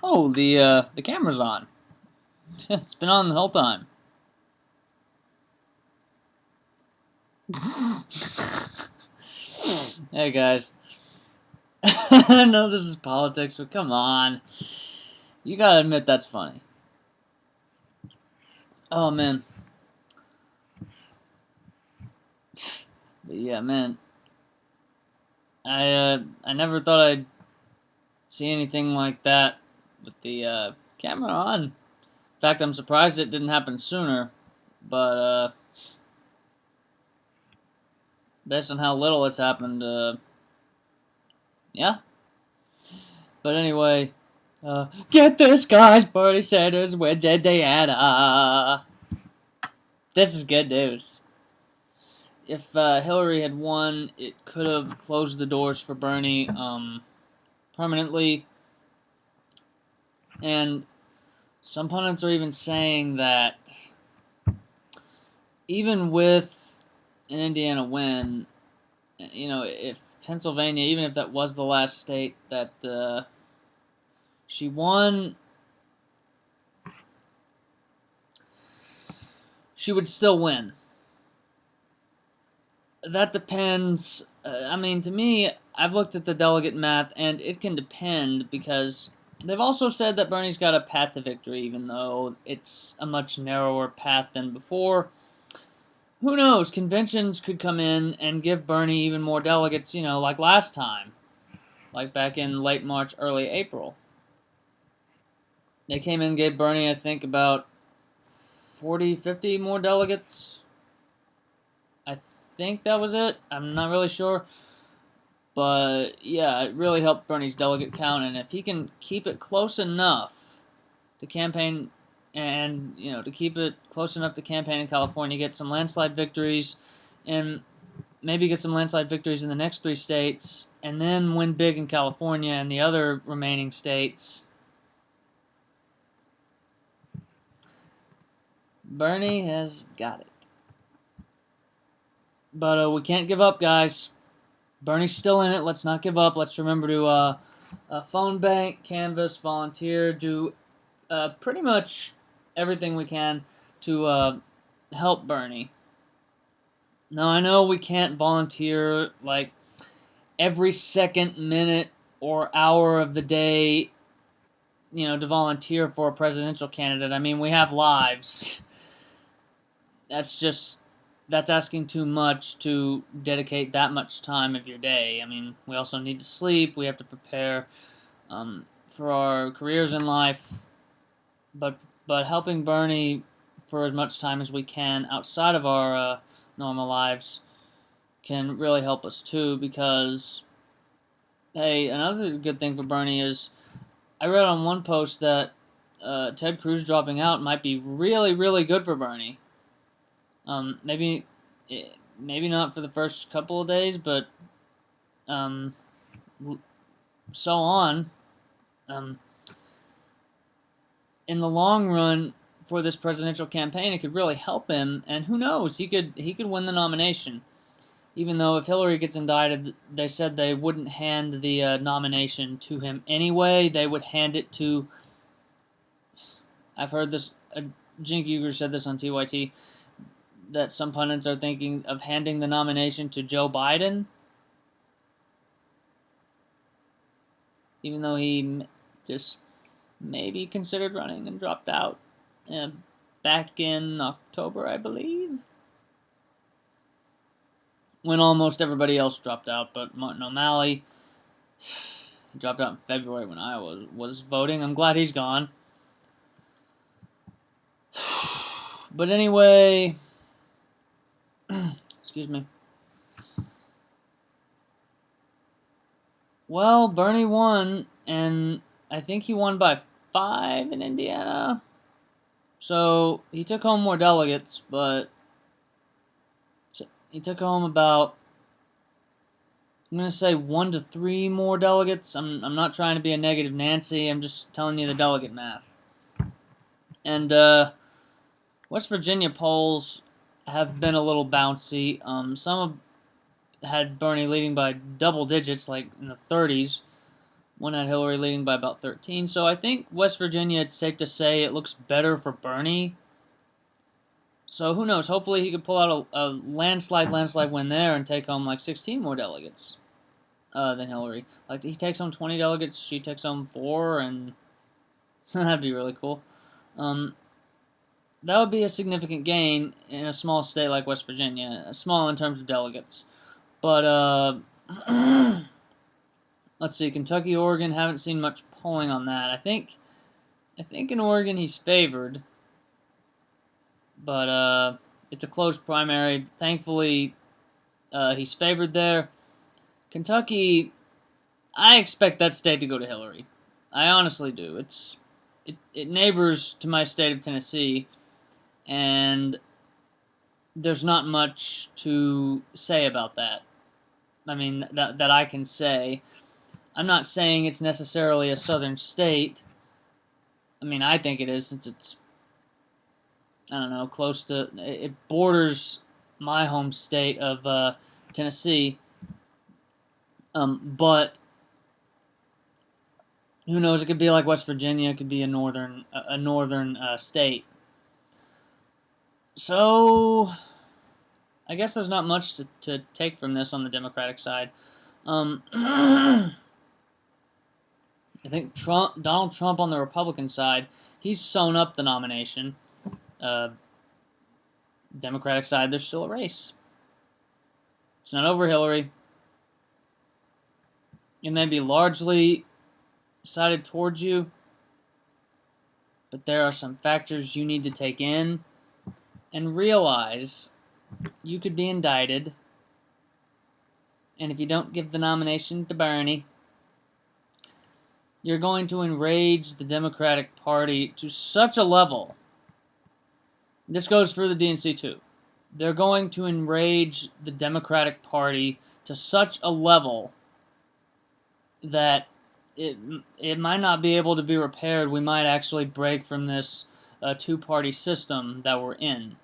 Oh, the camera's on. It's been on the whole time. Hey guys. I know this is politics, but come on. You gotta admit that's funny. Oh man. But yeah, man. I never thought I'd see anything like that with the camera on. In fact, I'm surprised it didn't happen sooner. But based on how little it's happened, yeah. But anyway, get this, guys. Bernie Sanders wins Indiana. This is good news. If Hillary had won, it could have closed the doors for Bernie permanently. And some pundits are even saying that even with an Indiana win, you know, if Pennsylvania, even if that was the last state that she won, she would still win. That depends. I mean, to me, I've looked at the delegate math, and it can depend because they've also said that Bernie's got a path to victory, even though it's a much narrower path than before. Who knows? Conventions could come in and give Bernie even more delegates, you know, like last time. Like back in late March, early April. They came in and gave Bernie, I think, about 40, 50 more delegates. I think that was it. I'm not really sure. But, yeah, it really helped Bernie's delegate count. And if he can keep it close enough to campaign and, you know, to keep it close enough to campaign in California, get some landslide victories, and maybe get some landslide victories in the next 3 states, and then win big in California and the other remaining states, Bernie has got it. But we can't give up, guys. Bernie's still in it. Let's not give up. Let's remember to phone bank, canvass, volunteer, do pretty much everything we can to help Bernie. Now, I know we can't volunteer like every second, minute, or hour of the day, you know, to volunteer for a presidential candidate. I mean, we have lives. That's asking too much to dedicate that much time of your day. I mean, we also need to sleep. We have to prepare for our careers in life. But helping Bernie for as much time as we can outside of our normal lives can really help us too. Because, hey, another good thing for Bernie is I read on one post that Ted Cruz dropping out might be really, really good for Bernie. Maybe not for the first couple of days, but so on. In the long run, for this presidential campaign, it could really help him. And who knows? He could win the nomination. Even though if Hillary gets indicted, they said they wouldn't hand the nomination to him anyway. They would hand it to. I've heard this. Cenk Uygur said this on TYT. That some pundits are thinking of handing the nomination to Joe Biden, even though he just maybe considered running and dropped out back in October, I believe, when almost everybody else dropped out. But Martin O'Malley dropped out in February when I was voting. I'm glad he's gone. But anyway. Excuse me. Well, Bernie won, and I think he won by 5 in Indiana. So he took home more delegates, but he took home about I'm going to say 1 to 3 more delegates. I'm not trying to be a negative Nancy. I'm just telling you the delegate math. And West Virginia polls have been a little bouncy. Some have had Bernie leading by double digits, like in the 30s. One had Hillary leading by about 13. So I think West Virginia, it's safe to say it looks better for Bernie. So who knows? Hopefully he could pull out a landslide win there and take home like 16 more delegates than Hillary. Like he takes home 20 delegates, she takes home 4, and that'd be really cool. That would be a significant gain in a small state like West Virginia. Small in terms of delegates. But, let's see, Kentucky, Oregon, haven't seen much polling on that. I think in Oregon he's favored. But, it's a close primary. Thankfully, he's favored there. Kentucky, I expect that state to go to Hillary. I honestly do. It neighbors to my state of Tennessee, and there's not much to say about that. I mean, that I can say. I'm not saying it's necessarily a southern state. I mean, I think it is, since it's, I don't know, close to, it borders my home state of Tennessee. But who knows? It could be like West Virginia. It could be a northern state. So I guess there's not much to take from this on the Democratic side. I think Donald Trump on the Republican side, he's sewn up the nomination. Democratic side, there's still a race. It's not over Hillary. It may be largely sided towards you, but there are some factors you need to take in and realize you could be indicted, and if you don't give the nomination to Bernie, you're going to enrage the Democratic Party to such a level. This goes for the DNC too. They're going to enrage the Democratic Party to such a level that it might not be able to be repaired. We might actually break from this two-party system that we're in.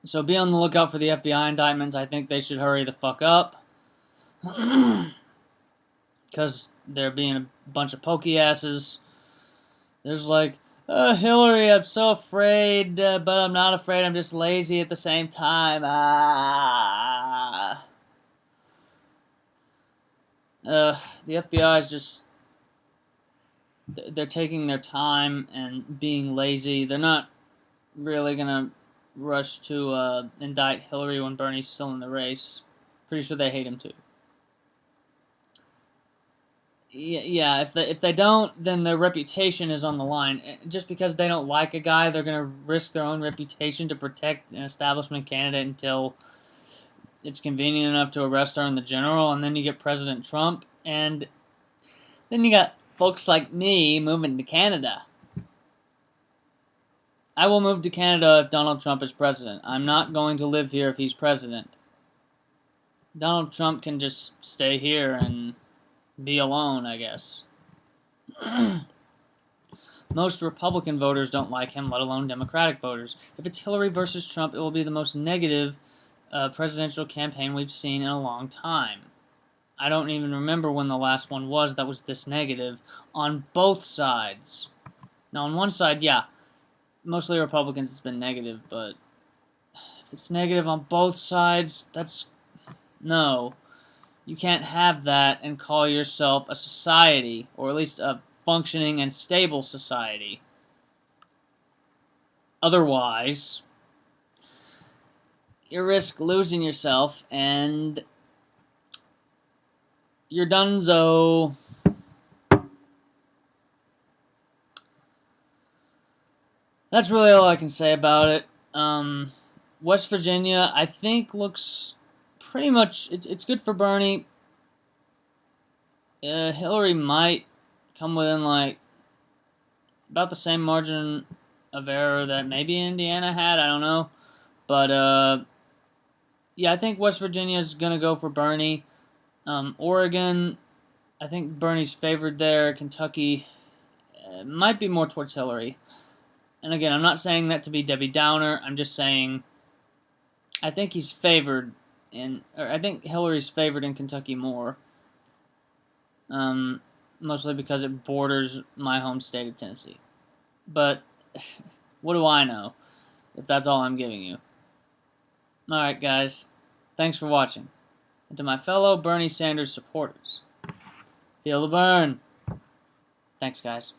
So be on the lookout for the FBI indictments. I think they should hurry the fuck up. Because they're being a bunch of pokey asses. There's like, Hillary, I'm so afraid, but I'm not afraid. I'm just lazy at the same time. The FBI is just, they're taking their time and being lazy. They're not really going to rush to indict Hillary when Bernie's still in the race. Pretty sure they hate him too. Yeah, if they don't, then their reputation is on the line. Just because they don't like a guy, they're going to risk their own reputation to protect an establishment candidate until it's convenient enough to arrest her in the general, and then you get President Trump, and then you got folks like me moving to Canada. I will move to Canada if Donald Trump is president. I'm not going to live here if he's president. Donald Trump can just stay here and be alone, I guess. Most Republican voters don't like him, let alone Democratic voters. If it's Hillary versus Trump, it will be the most negative presidential campaign we've seen in a long time. I don't even remember when the last one was that was this negative on both sides. Now, on one side, yeah, mostly Republicans, it's been negative, but if it's negative on both sides, that's... No. You can't have that and call yourself a society, or at least a functioning and stable society. Otherwise, you risk losing yourself, and you're donezo. That's really all I can say about it. West Virginia, I think, looks pretty much, it's good for Bernie. Hillary might come within, like, about the same margin of error that maybe Indiana had, I don't know. But, yeah, I think West Virginia is going to go for Bernie. Oregon, I think Bernie's favored there. Kentucky might be more towards Hillary. And again, I'm not saying that to be Debbie Downer. I'm just saying I think he's favored or I think Hillary's favored in Kentucky more. Mostly because it borders my home state of Tennessee. But what do I know if that's all I'm giving you? Alright, guys. Thanks for watching. And to my fellow Bernie Sanders supporters, feel the burn. Thanks, guys.